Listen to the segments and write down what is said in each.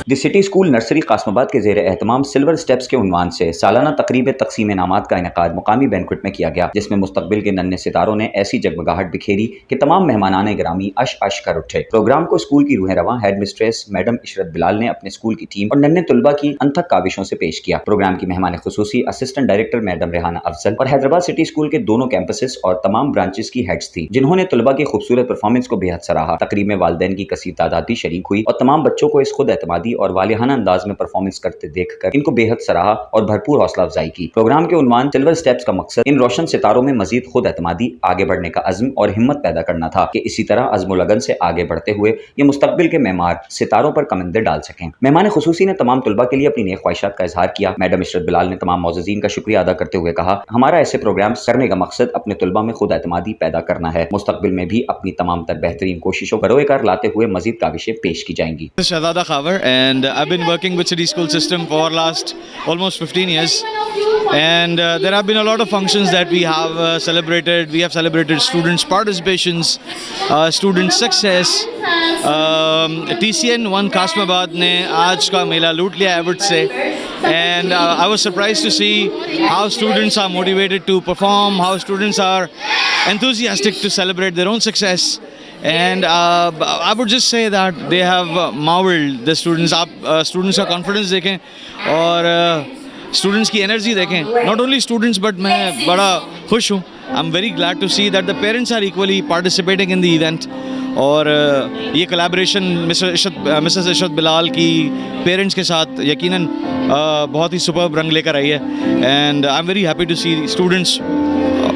The city school nursery Qasimabad के ज़ेर एहतमाम silver steps के उन्वान से सालाना तकरीब तकसीम इनामात का इनेकाद मुकामी बैंक्वेट में किया गया, जिसमें मुस्तकबिल के नन्हे सितारों ने ऐसी जगमगाहट बिखेरी कि तमाम मेहमानाने गिरामी अश अश कर उठे। प्रोग्राम को स्कूल की रूह रवां head mistress madam Ishrat Bilal ने अपने स्कूल की टीम और नन्हे तुलबा की अनथक काविशों से पेश किया। प्रोग्राम की मेहमान खुसूसी assistant director madam Rehana Afzal और हैदराबाद सिटी स्कूल के दोनों कैंपसेस और तमाम ब्रांचेस की हेड्स थी, जिन्होंने तुलबा की खूबसूरत परफॉर्मेंस को बेहद सराहा। तकरीब में वालिदैन की कसीर तादाद भी शरीक हुई और तमाम बच्चों को इस खुद एतमादी और वालिहाना अंदाज में परफॉर्मेंस करते देखकर इनको बेहद सराहा और भरपूर हौसला अफजाई की। प्रोग्राम के उन्वान सिल्वर स्टेप्स का मकसद इन रोशन सितारों में मजीद खुद एतमादी, आगे बढ़ने का अज़्म और हिम्मत पैदा करना था कि इसी तरह अज़्म लगन से आगे बढ़ते हुए ये मुस्तकबिल के मेमार सितारों पर कमंदे डाल सकें। मेहमान खुसूसी ने तमाम तुलबा के लिए अपनी नेक ख्वाहिशात का इजहार किया। मैडम इशरत बिलाल ने तमाम मौजूदीन का शुक्रिया अदा करते हुए कहा, हमारा ऐसे प्रोग्राम करने का मकसद अपने तुलबा में खुद एतमादी पैदा करना है। मुस्तकबिल में भी अपनी तमाम तर बेहतरीन कोशिशों पर रोएकार लाते हुए मजीद काविशें पेश की जाएंगी। Shahzada Khavar, and I've been working with City School System for last almost 15 years, and there have been a lot of functions that we have celebrated. We have celebrated students' participations, student success. TCN 1 Kasmabad ने आज का मेला लूट लिया avert से, and I was surprised to see how students are motivated to perform, how students are enthusiastic to celebrate their own success. And I would just say that they have marveled. The students, आप students का confidence देखें और students की energy देखें. Not only students but मैं बड़ा खुश हूँ. I'm very glad to see that the parents are equally participating in the event. और ये collaboration मिसेस इशरत बिलाल की पेरेंट्स के साथ यकीनन बहुत ही सुपर्ब रंग लेकर आई है. And I'm very happy to see students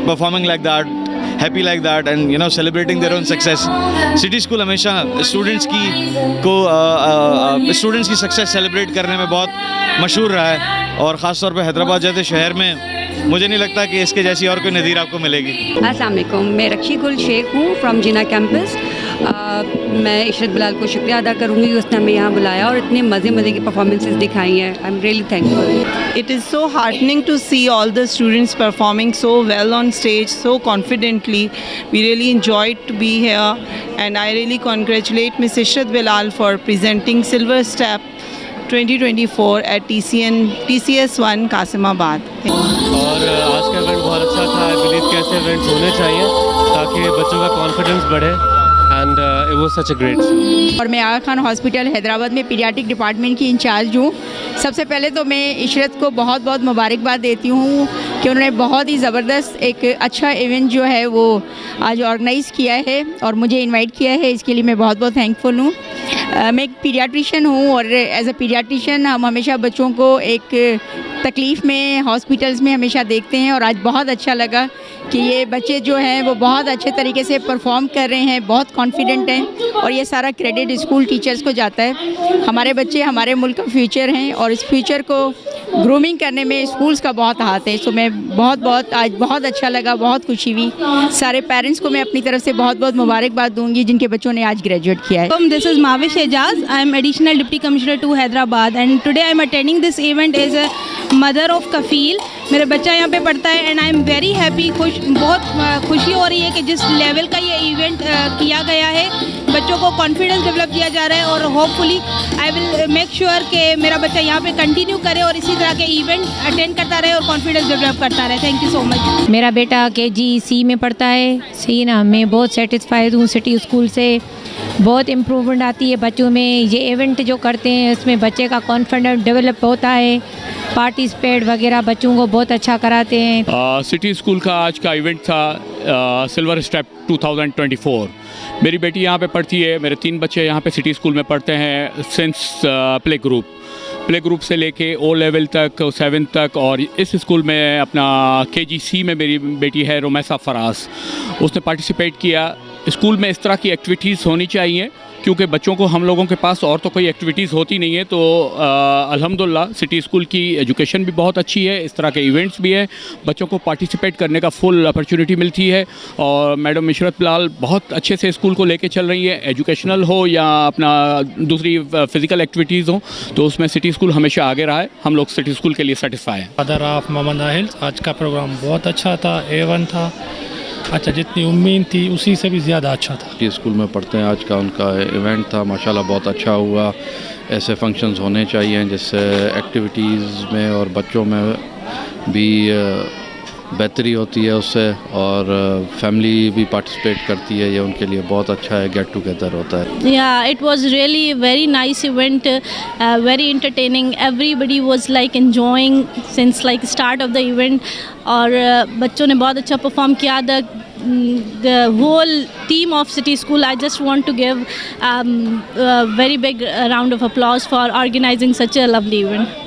performing like that, happy like that, and you know, celebrating their own success. City School हमेशा स्टूडेंट्स की सक्सेस सेलिब्रेट करने में बहुत मशहूर रहा है, और ख़ास तौर पे हैदराबाद जैसे शहर में मुझे नहीं लगता कि इसके जैसी और कोई नज़ीर आपको मिलेगी। अस्सलाम वालेकुम, मैं रक्षी गुल शेख हूँ फ्रॉम जिना कैंपस। मैं इशरत बिलाल को शुक्रिया अदा करूँगी कि उसने हमें यहाँ बुलाया और इतने मज़े की परफॉर्मेंसेस दिखाई हैं। I am really thankful. It is so heartening to see all the students performing so well on stage, so confidently. We really enjoyed to be here, and I really congratulate Ms. Ishrat Bilal for presenting Silver Step 2024 at TCS 1 Kasimabad. और आज का event बहुत अच्छा था। I believe कि ऐसे events होने चाहिए ताकि बच्चों का कॉन्फिडेंस बढ़े, and it was such a great show. और मैं आगा खान हॉस्पिटल हैदराबाद में पीडियाट्रिक डिपार्टमेंट की इंचार्ज हूँ। सबसे पहले तो मैं इशरत को बहुत बहुत मुबारकबाद देती हूँ कि उन्होंने बहुत ही ज़बरदस्त एक अच्छा इवेंट जो है वो आज ऑर्गेनाइज़ किया है और मुझे इनवाइट किया है। इसके लिए मैं बहुत बहुत थैंकफुल हूँ। मैं एक पीडियाट्रिशियन हूँ और एज अ पीडियाट्रिशियन हम हमेशा बच्चों को एक तकलीफ़ में हॉस्पिटल्स में हमेशा देखते हैं, और आज बहुत अच्छा लगा कि ये बच्चे जो हैं वो बहुत अच्छे तरीके से परफॉर्म कर रहे हैं, बहुत कॉन्फिडेंट हैं, और ये सारा क्रेडिट स्कूल टीचर्स को जाता है। हमारे बच्चे हमारे मुल्क का फ्यूचर हैं और इस फ्यूचर को ग्रूमिंग करने में स्कूल्स का बहुत हाथ है। सो मैं आज बहुत अच्छा लगा, बहुत खुशी हुई। सारे पेरेंट्स को मैं अपनी तरफ से बहुत बहुत मुबारकबाद दूंगी जिनके बच्चों ने आज ग्रेजुएट किया है। This is Mavish Ejaz. I am Additional Deputy Commissioner to Hyderabad, and today I am attending this event as a mother of Kafil. मेरा बच्चा यहाँ पे पढ़ता है, and I am very happy, बहुत खुशी हो रही है कि जिस लेवल का ये इवेंट किया गया है, बच्चों को कॉन्फिडेंस डेवलप किया जा रहा है, और hopefully I will make sure कि मेरा बच्चा यहाँ पे कंटिन्यू करे और इसी तरह के इवेंट अटेंड करता रहे और कॉन्फिडेंस डेवलप करता रहे। Thank you so much. मेरा बेटा KGC में पढ़ता है। सही ना, मैं बहुत सेटिस्फाइड हूँ सिटी स्कूल से। बहुत इम्प्रूवमेंट आती है बच्चों में। ये इवेंट जो करते हैं उसमें बच्चे का कॉन्फिडेंस डेवलप होता है, पार्टिसिपेट वगैरह बच्चों को बहुत अच्छा कराते हैं। सिटी स्कूल का आज का इवेंट था सिल्वर स्टेप 2024। मेरी बेटी यहाँ पे पढ़ती है, मेरे 3 बच्चे यहाँ पे सिटी स्कूल में पढ़ते हैं सिंस प्ले ग्रुप से लेके O लेवल तक, 7 तक, और इस स्कूल में अपना KGC में मेरी बेटी है रोमैसा फराज, उसने पार्टिसिपेट किया। स्कूल में इस तरह की एक्टिविटीज़ होनी चाहिए क्योंकि बच्चों को, हम लोगों के पास और तो कोई एक्टिविटीज़ होती नहीं है, तो अल्हम्दुलिल्लाह सिटी स्कूल की एजुकेशन भी बहुत अच्छी है, इस तरह के इवेंट्स भी है, बच्चों को पार्टिसिपेट करने का फुल अपॉर्चुनिटी मिलती है। और मैडम इशरत बिलाल बहुत अच्छे से स्कूल को लेके चल रही है, एजुकेशनल हो या अपना दूसरी फ़िज़िकल एक्टिविटीज़ हो, तो उसमें सिटी स्कूल हमेशा आगे रहा है। हम लोग सिटी स्कूल के लिए सेटिस्फाई हैं। फादर ऑफ मोहम्मद आहिल, आज का प्रोग्राम बहुत अच्छा था, A1 था। अच्छा, जितनी उम्मीद थी उसी से भी ज़्यादा अच्छा था। कि स्कूल में पढ़ते हैं, आज का उनका इवेंट था, माशाल्लाह बहुत अच्छा हुआ। ऐसे फंक्शंस होने चाहिए जिससे एक्टिविटीज़ में और बच्चों में भी बेहतरी होती है उससे, और फैमिली भी पार्टिसिपेट करती है। ये उनके लिए बहुत अच्छा है, गेट टुगेदर होता है। Yeah, it was really a very nice event, very entertaining. Everybody was like enjoying since like start of the event. और बच्चों ने बहुत अच्छा परफॉर्म किया। The whole team of City School, I just want to give a very big round of applause for organizing such a lovely event.